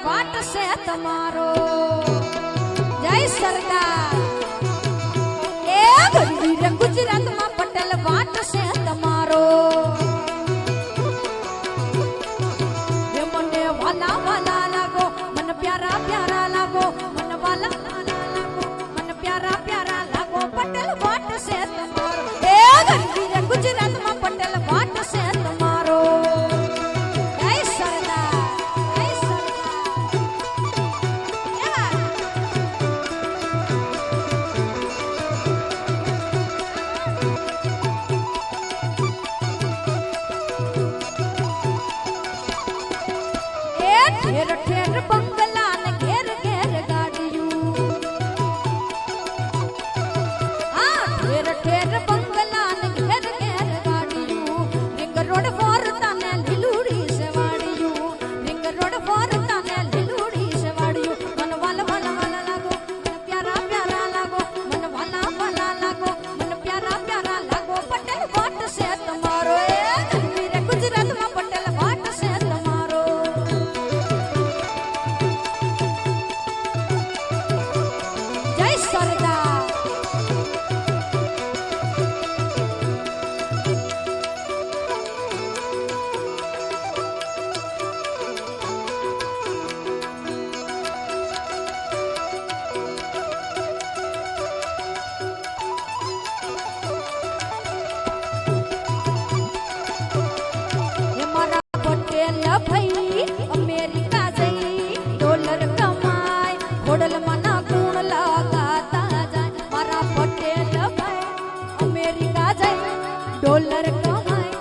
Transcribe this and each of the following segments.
वाट से तुम्हारो जय सरदार ए गरीब गुजरात में पटेल वाट से तुम्हारो ये मने वाला वाला लागो मन प्यारा प्यारा लागो मन वाला वाला लागो मन प्यारा प्यारा लागो पटेल वाट से तुम्हारो ए गरीब गुजरात में पटेल वाट से तुम्हारो जय सरदार जय सरदार ठेर ठेर बंगला ने घेर घेर गाड़ियों हाँ ठेर ठेर बंगला ने घेर घेर गाड़ियों रिंग रोड फोर ताने लिलूड़ी से वाड़ियों रिंग रोड फोर ताने लिलूड़ी से वाड़ियों मन वाला वाला वाला लागो मन प्यारा प्यारा लागो मन वाला वाला लागो मन प्यारा प्यारा लागो पटेल वाट से तुम्हारो ए गुजरात में पटेल वाट से तुम्हारो जय सरदार ये मारा पटेल भाई अमेरिका जई डॉलर कमाए होडल मना गुण लगाता जाए मारा पटेल भाई अमेरिका जई डॉलर कमाए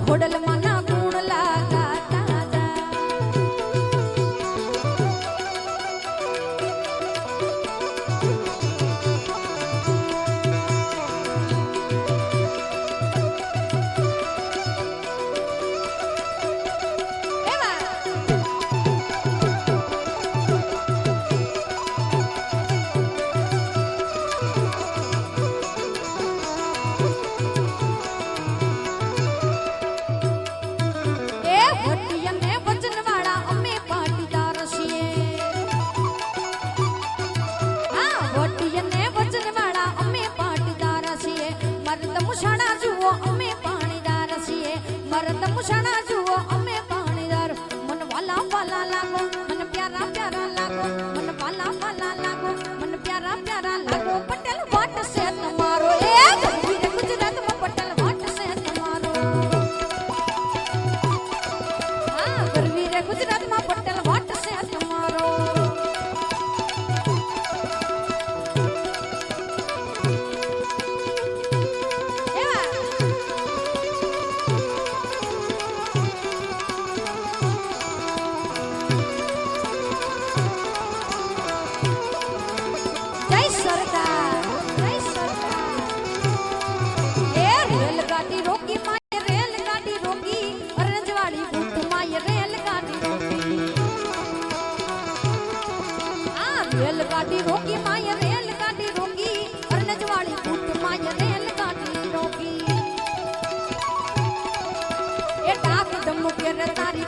होडल मना गुण लगाता जाए मरद मुशाना जुओ अमे पाणीदार मन वाला वाला लागो मन प्यारा प्यारा लागो मन वाला वाला लागो मन प्यारा प्यारा लागो पटेल वाट से तुम्हारो ए गरीब गुजरात में पटेल वाट से तुम्हारो हाँ गरीब गुजरात में पटेल वाट से तुम्हारो जय सरदार जय सरदार ए रेलगाड़ी रोकी माय रेलगाड़ी रोकी रंजवाड़ी बूथ माय रेलगाड़ी रोकी हाँ रेलगाड़ी रोकी माय रेलगाड़ी रोकी रंजवाड़ी बूथ माय रेलगाड़ी रोकी ए टाक दम के तारी